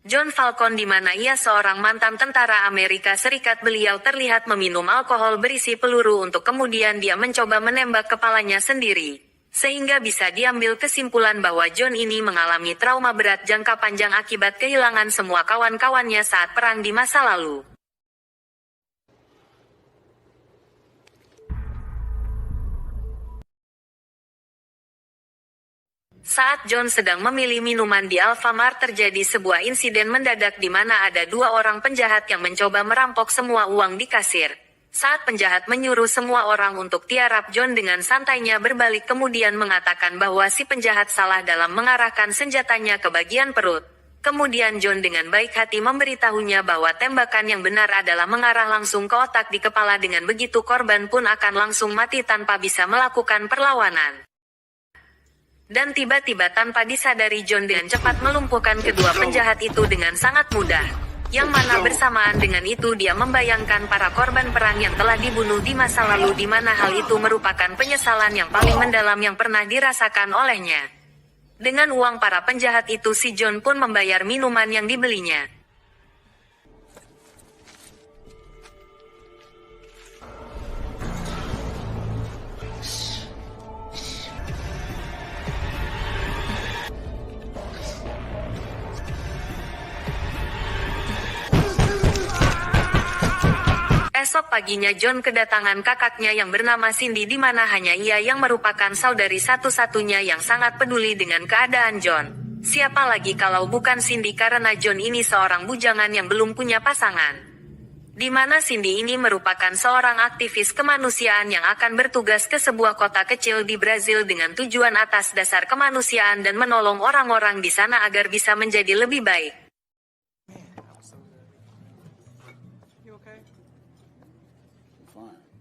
John Falcone, di mana ia seorang mantan tentara Amerika Serikat. Beliau terlihat meminum alkohol berisi peluru untuk kemudian dia mencoba menembak kepalanya sendiri. Sehingga bisa diambil kesimpulan bahwa John ini mengalami trauma berat jangka panjang akibat kehilangan semua kawan-kawannya saat perang di masa lalu. Saat John sedang memilih minuman di Alfamart, terjadi sebuah insiden mendadak di mana ada dua orang penjahat yang mencoba merampok semua uang di kasir. Saat penjahat menyuruh semua orang untuk tiarap, John dengan santainya berbalik kemudian mengatakan bahwa si penjahat salah dalam mengarahkan senjatanya ke bagian perut. Kemudian John dengan baik hati memberitahunya bahwa tembakan yang benar adalah mengarah langsung ke otak di kepala, dengan begitu korban pun akan langsung mati tanpa bisa melakukan perlawanan. Dan tiba-tiba tanpa disadari John dengan cepat melumpuhkan kedua penjahat itu dengan sangat mudah. Yang mana bersamaan dengan itu dia membayangkan para korban perang yang telah dibunuh di masa lalu, di mana hal itu merupakan penyesalan yang paling mendalam yang pernah dirasakan olehnya. Dengan uang para penjahat itu, si John pun membayar minuman yang dibelinya. Esok paginya John kedatangan kakaknya yang bernama Cindy, di mana hanya ia yang merupakan saudari satu-satunya yang sangat peduli dengan keadaan John. Siapa lagi kalau bukan Cindy, karena John ini seorang bujangan yang belum punya pasangan. Di mana Cindy ini merupakan seorang aktivis kemanusiaan yang akan bertugas ke sebuah kota kecil di Brazil dengan tujuan atas dasar kemanusiaan dan menolong orang-orang di sana agar bisa menjadi lebih baik.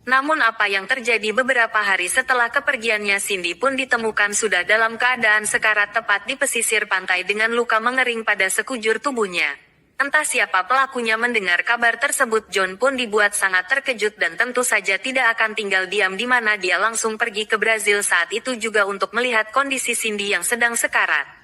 Namun apa yang terjadi beberapa hari setelah kepergiannya, Cindy pun ditemukan sudah dalam keadaan sekarat tepat di pesisir pantai dengan luka mengering pada sekujur tubuhnya. Entah siapa pelakunya. Mendengar kabar tersebut, John pun dibuat sangat terkejut dan tentu saja tidak akan tinggal diam, di mana dia langsung pergi ke Brazil saat itu juga untuk melihat kondisi Cindy yang sedang sekarat.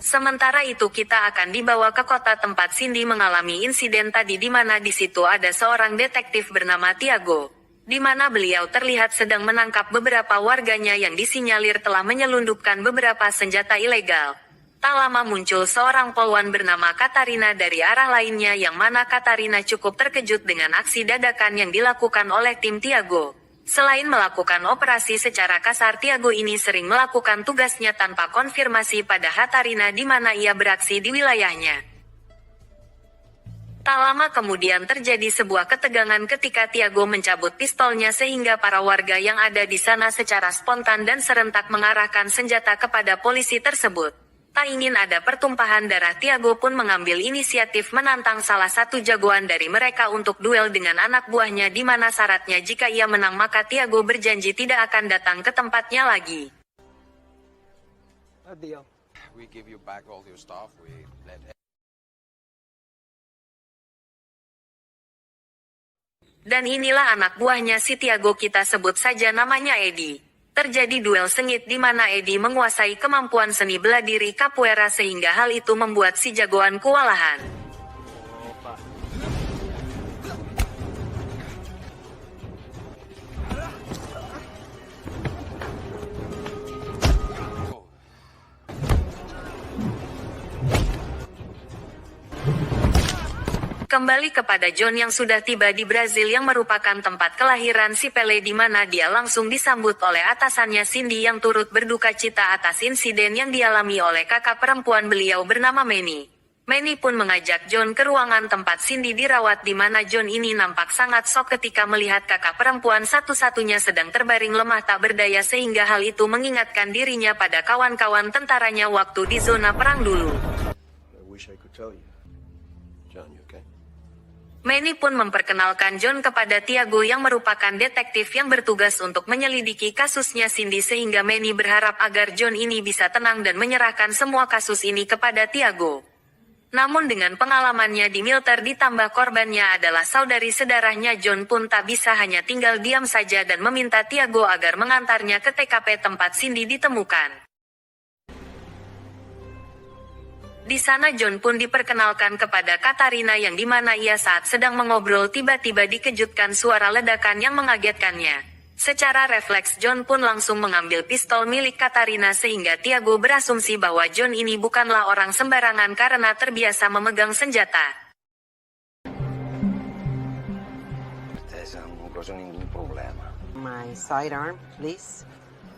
Sementara itu kita akan dibawa ke kota tempat Cindy mengalami insiden tadi, di mana di situ ada seorang detektif bernama Tiago, di mana beliau terlihat sedang menangkap beberapa warganya yang disinyalir telah menyelundupkan beberapa senjata ilegal. Tak lama muncul seorang polwan bernama Katarina dari arah lainnya, yang mana Katarina cukup terkejut dengan aksi dadakan yang dilakukan oleh tim Tiago. Selain melakukan operasi secara kasar, Tiago ini sering melakukan tugasnya tanpa konfirmasi pada Katarina, di mana ia beraksi di wilayahnya. Tak lama kemudian terjadi sebuah ketegangan ketika Tiago mencabut pistolnya, sehingga para warga yang ada di sana secara spontan dan serentak mengarahkan senjata kepada polisi tersebut. Tak ingin ada pertumpahan darah, Tiago pun mengambil inisiatif menantang salah satu jagoan dari mereka untuk duel dengan anak buahnya, di mana syaratnya jika ia menang maka Tiago berjanji tidak akan datang ke tempatnya lagi. Dan inilah anak buahnya si Tiago, kita sebut saja namanya Eddie. Terjadi duel sengit di mana Eddie menguasai kemampuan seni bela diri capoeira, sehingga hal itu membuat si jagoan kewalahan. Kembali kepada John yang sudah tiba di Brazil, yang merupakan tempat kelahiran si Pele, di mana dia langsung disambut oleh atasannya Cindy yang turut berduka cita atas insiden yang dialami oleh kakak perempuan beliau bernama Manny. Manny pun mengajak John ke ruangan tempat Cindy dirawat, di mana John ini nampak sangat shock ketika melihat kakak perempuan satu-satunya sedang terbaring lemah tak berdaya, sehingga hal itu mengingatkan dirinya pada kawan-kawan tentaranya waktu di zona perang dulu. Manny pun memperkenalkan John kepada Tiago yang merupakan detektif yang bertugas untuk menyelidiki kasusnya Cindy, sehingga Manny berharap agar John ini bisa tenang dan menyerahkan semua kasus ini kepada Tiago. Namun dengan pengalamannya di militer ditambah korbannya adalah saudari sedarahnya, John pun tak bisa hanya tinggal diam saja dan meminta Tiago agar mengantarnya ke TKP tempat Cindy ditemukan. Di sana John pun diperkenalkan kepada Katarina yang dimana ia saat sedang mengobrol tiba-tiba dikejutkan suara ledakan yang mengagetkannya. Secara refleks John pun langsung mengambil pistol milik Katarina sehingga Tiago berasumsi bahwa John ini bukanlah orang sembarangan karena terbiasa memegang senjata. My sidearm, please.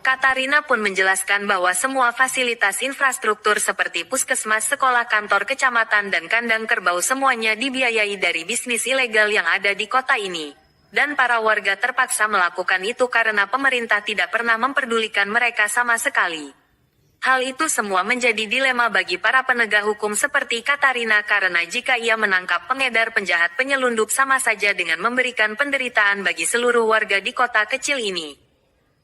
Katarina pun menjelaskan bahwa semua fasilitas infrastruktur seperti puskesmas, sekolah, kantor kecamatan, dan kandang kerbau semuanya dibiayai dari bisnis ilegal yang ada di kota ini. Dan para warga terpaksa melakukan itu karena pemerintah tidak pernah memperdulikan mereka sama sekali. Hal itu semua menjadi dilema bagi para penegak hukum seperti Katarina karena jika ia menangkap pengedar penjahat penyelundup sama saja dengan memberikan penderitaan bagi seluruh warga di kota kecil ini.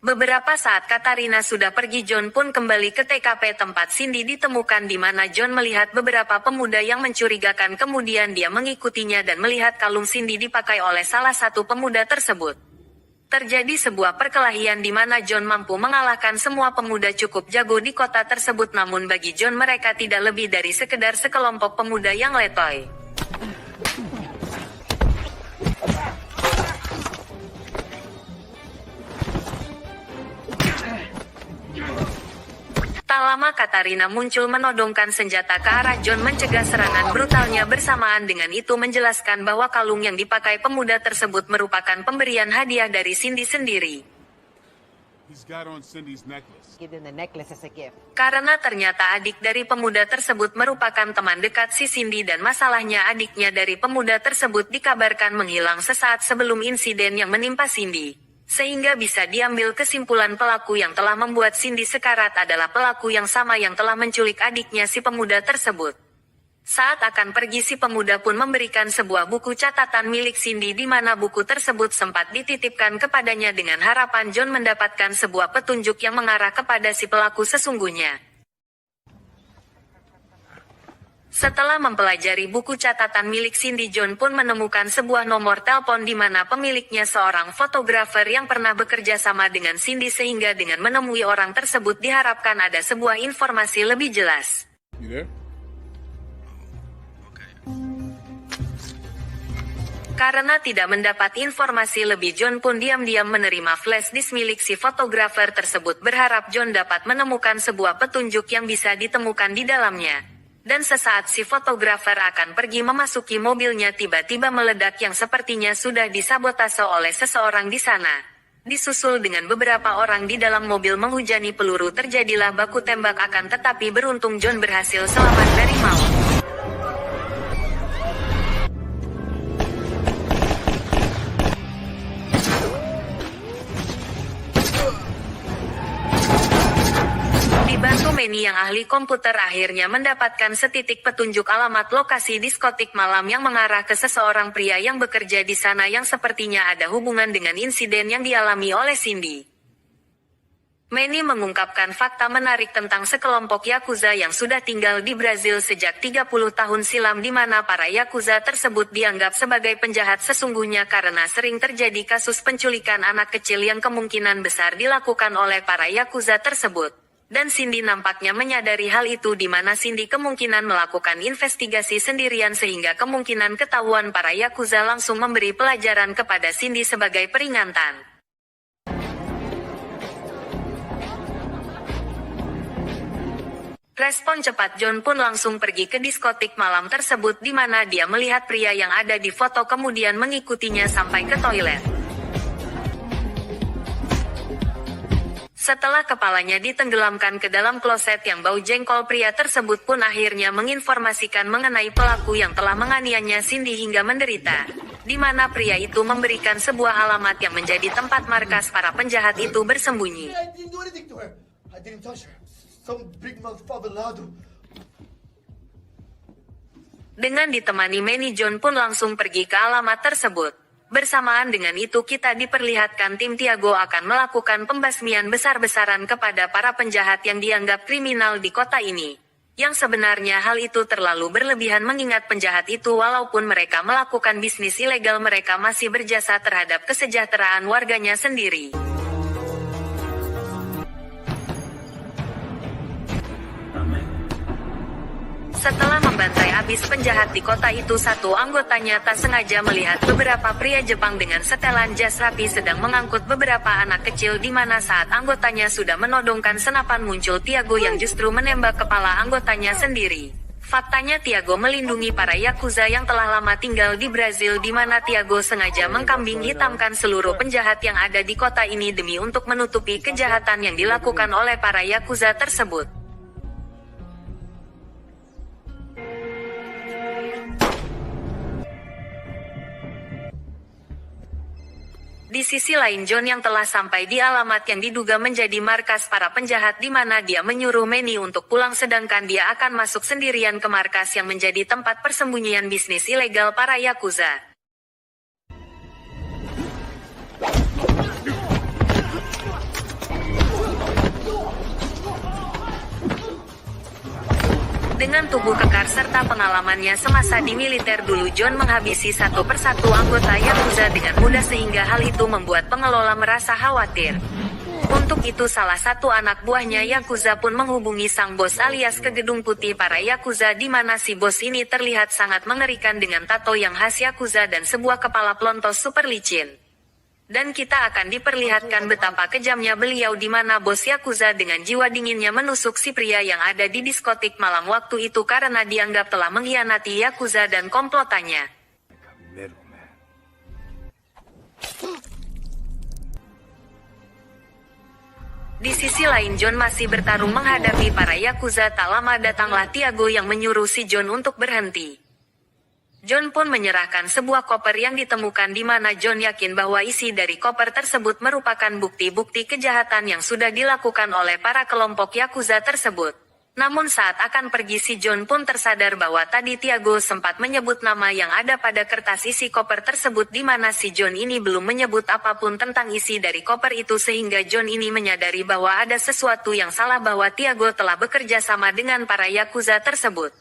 Beberapa saat Katarina sudah pergi, John pun kembali ke TKP tempat Cindy ditemukan di mana John melihat beberapa pemuda yang mencurigakan, kemudian dia mengikutinya dan melihat kalung Cindy dipakai oleh salah satu pemuda tersebut. Terjadi sebuah perkelahian di mana John mampu mengalahkan semua pemuda cukup jago di kota tersebut, namun bagi John mereka tidak lebih dari sekedar sekelompok pemuda yang letoy. Tak lama Katarina muncul menodongkan senjata ke arah John mencegah serangan brutalnya, bersamaan dengan itu menjelaskan bahwa kalung yang dipakai pemuda tersebut merupakan pemberian hadiah dari Cindy sendiri. Give them the necklace as a gift. Karena ternyata adik dari pemuda tersebut merupakan teman dekat si Cindy dan masalahnya adiknya dari pemuda tersebut dikabarkan menghilang sesaat sebelum insiden yang menimpa Cindy. Sehingga bisa diambil kesimpulan pelaku yang telah membuat Cindy sekarat adalah pelaku yang sama yang telah menculik adiknya si pemuda tersebut. Saat akan pergi si pemuda pun memberikan sebuah buku catatan milik Cindy di mana buku tersebut sempat dititipkan kepadanya dengan harapan John mendapatkan sebuah petunjuk yang mengarah kepada si pelaku sesungguhnya. Setelah mempelajari buku catatan milik Cindy, John pun menemukan sebuah nomor telepon di mana pemiliknya seorang fotografer yang pernah bekerja sama dengan Cindy, sehingga dengan menemui orang tersebut diharapkan ada sebuah informasi lebih jelas. Karena tidak mendapat informasi lebih, John pun diam-diam menerima flash disk milik si fotografer tersebut, berharap John dapat menemukan sebuah petunjuk yang bisa ditemukan di dalamnya. Dan sesaat si fotografer akan pergi memasuki mobilnya, tiba-tiba meledak yang sepertinya sudah disabotase oleh seseorang di sana. Disusul dengan beberapa orang di dalam mobil menghujani peluru, terjadilah baku tembak, akan tetapi beruntung John berhasil selamat dari maut. Dibantu Manny yang ahli komputer, akhirnya mendapatkan setitik petunjuk alamat lokasi diskotik malam yang mengarah ke seseorang pria yang bekerja di sana yang sepertinya ada hubungan dengan insiden yang dialami oleh Cindy. Manny mengungkapkan fakta menarik tentang sekelompok Yakuza yang sudah tinggal di Brazil sejak 30 tahun silam, di mana para Yakuza tersebut dianggap sebagai penjahat sesungguhnya karena sering terjadi kasus penculikan anak kecil yang kemungkinan besar dilakukan oleh para Yakuza tersebut. Dan Cindy nampaknya menyadari hal itu, di mana Cindy kemungkinan melakukan investigasi sendirian sehingga kemungkinan ketahuan para Yakuza langsung memberi pelajaran kepada Cindy sebagai peringatan. Respon cepat John pun langsung pergi ke diskotik malam tersebut, di mana dia melihat pria yang ada di foto kemudian mengikutinya sampai ke toilet. Setelah kepalanya ditenggelamkan ke dalam kloset yang bau jengkol, pria tersebut pun akhirnya menginformasikan mengenai pelaku yang telah menganiayanya Cindy hingga menderita. Di mana pria itu memberikan sebuah alamat yang menjadi tempat markas para penjahat itu bersembunyi. Dengan ditemani Manny, John pun langsung pergi ke alamat tersebut. Bersamaan dengan itu kita diperlihatkan tim Tiago akan melakukan pembasmian besar-besaran kepada para penjahat yang dianggap kriminal di kota ini. Yang sebenarnya hal itu terlalu berlebihan mengingat penjahat itu walaupun mereka melakukan bisnis ilegal mereka masih berjasa terhadap kesejahteraan warganya sendiri. Setelah membantai habis penjahat di kota itu, satu anggotanya tak sengaja melihat beberapa pria Jepang dengan setelan jas rapi sedang mengangkut beberapa anak kecil di mana saat anggotanya sudah menodongkan senapan muncul Tiago yang justru menembak kepala anggotanya sendiri. Faktanya Tiago melindungi para Yakuza yang telah lama tinggal di Brazil di mana Tiago sengaja mengkambing hitamkan seluruh penjahat yang ada di kota ini demi untuk menutupi kejahatan yang dilakukan oleh para Yakuza tersebut. Di sisi lain John yang telah sampai di alamat yang diduga menjadi markas para penjahat di mana dia menyuruh Manny untuk pulang sedangkan dia akan masuk sendirian ke markas yang menjadi tempat persembunyian bisnis ilegal para Yakuza. Dengan tubuh kekar serta pengalamannya semasa di militer dulu, John menghabisi satu persatu anggota Yakuza dengan mudah sehingga hal itu membuat pengelola merasa khawatir. Untuk itu salah satu anak buahnya Yakuza pun menghubungi sang bos alias ke gedung putih para Yakuza di mana si bos ini terlihat sangat mengerikan dengan tato yang khas Yakuza dan sebuah kepala pelontos super licin. Dan kita akan diperlihatkan betapa kejamnya beliau di mana bos Yakuza dengan jiwa dinginnya menusuk si pria yang ada di diskotik malam waktu itu karena dianggap telah mengkhianati Yakuza dan komplotannya. Di sisi lain John masih bertarung menghadapi para Yakuza. Tak lama datanglah Tiago yang menyuruh si John untuk berhenti. John pun menyerahkan sebuah koper yang ditemukan di mana John yakin bahwa isi dari koper tersebut merupakan bukti-bukti kejahatan yang sudah dilakukan oleh para kelompok Yakuza tersebut. Namun saat akan pergi si John pun tersadar bahwa tadi Tiago sempat menyebut nama yang ada pada kertas isi koper tersebut di mana si John ini belum menyebut apapun tentang isi dari koper itu sehingga John ini menyadari bahwa ada sesuatu yang salah bahwa Tiago telah bekerja sama dengan para Yakuza tersebut.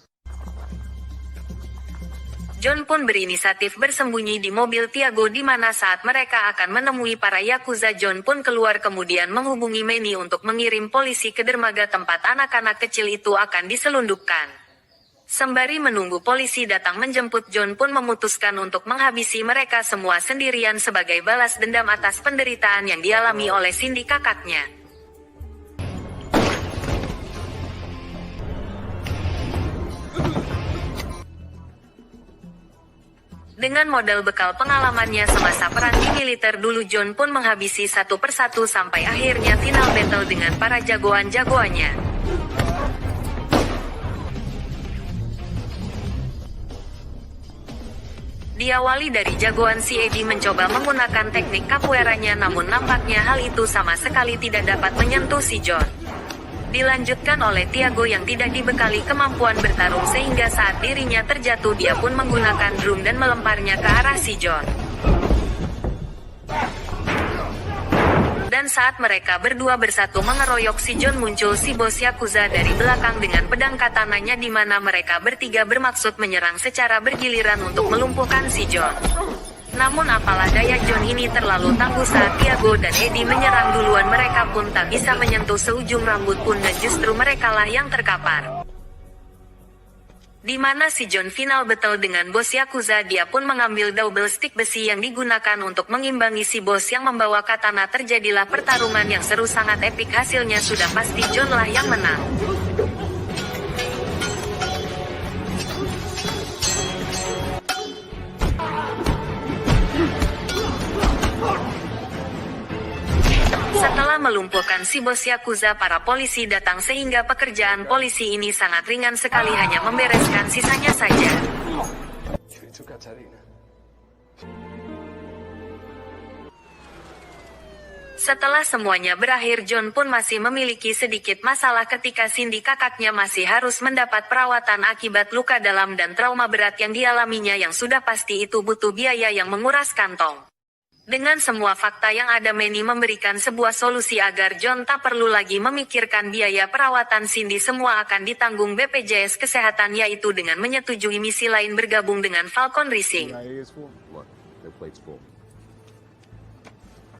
John pun berinisiatif bersembunyi di mobil Tiago di mana saat mereka akan menemui para Yakuza John pun keluar kemudian menghubungi Manny untuk mengirim polisi ke dermaga tempat anak-anak kecil itu akan diselundupkan. Sembari menunggu polisi datang menjemput John pun memutuskan untuk menghabisi mereka semua sendirian sebagai balas dendam atas penderitaan yang dialami oleh Cindy kakaknya. Dengan modal bekal pengalamannya semasa peran di militer dulu John pun menghabisi satu persatu sampai akhirnya final battle dengan para jagoan-jagoannya. Diawali dari jagoan si Eddie mencoba menggunakan teknik capoeiranya namun nampaknya hal itu sama sekali tidak dapat menyentuh si John. Dilanjutkan oleh Tiago yang tidak dibekali kemampuan bertarung sehingga saat dirinya terjatuh dia pun menggunakan drum dan melemparnya ke arah si John. Dan saat mereka berdua bersatu mengeroyok si John muncul si bos Yakuza dari belakang dengan pedang katananya di mana mereka bertiga bermaksud menyerang secara bergiliran untuk melumpuhkan si John. Namun apalah daya John ini terlalu tangguh saat Tiago dan Eddie menyerang duluan mereka pun tak bisa menyentuh seujung rambut pun dan justru merekalah yang terkapar. Di mana si John final battle dengan bos Yakuza dia pun mengambil double stick besi yang digunakan untuk mengimbangi si bos yang membawa katana terjadilah pertarungan yang seru sangat epik hasilnya sudah pasti John lah yang menang. Setelah melumpuhkan si bos Yakuza para polisi datang sehingga pekerjaan polisi ini sangat ringan sekali hanya membereskan sisanya saja. Setelah semuanya berakhir John pun masih memiliki sedikit masalah ketika Cindy kakaknya masih harus mendapat perawatan akibat luka dalam dan trauma berat yang dialaminya yang sudah pasti itu butuh biaya yang menguras kantong. Dengan semua fakta yang ada, Manny memberikan sebuah solusi agar John tak perlu lagi memikirkan biaya perawatan Cindy. Semua akan ditanggung BPJS Kesehatan, yaitu dengan menyetujui misi lain bergabung dengan Falcon Racing. CIA is full. Look, their plate's full.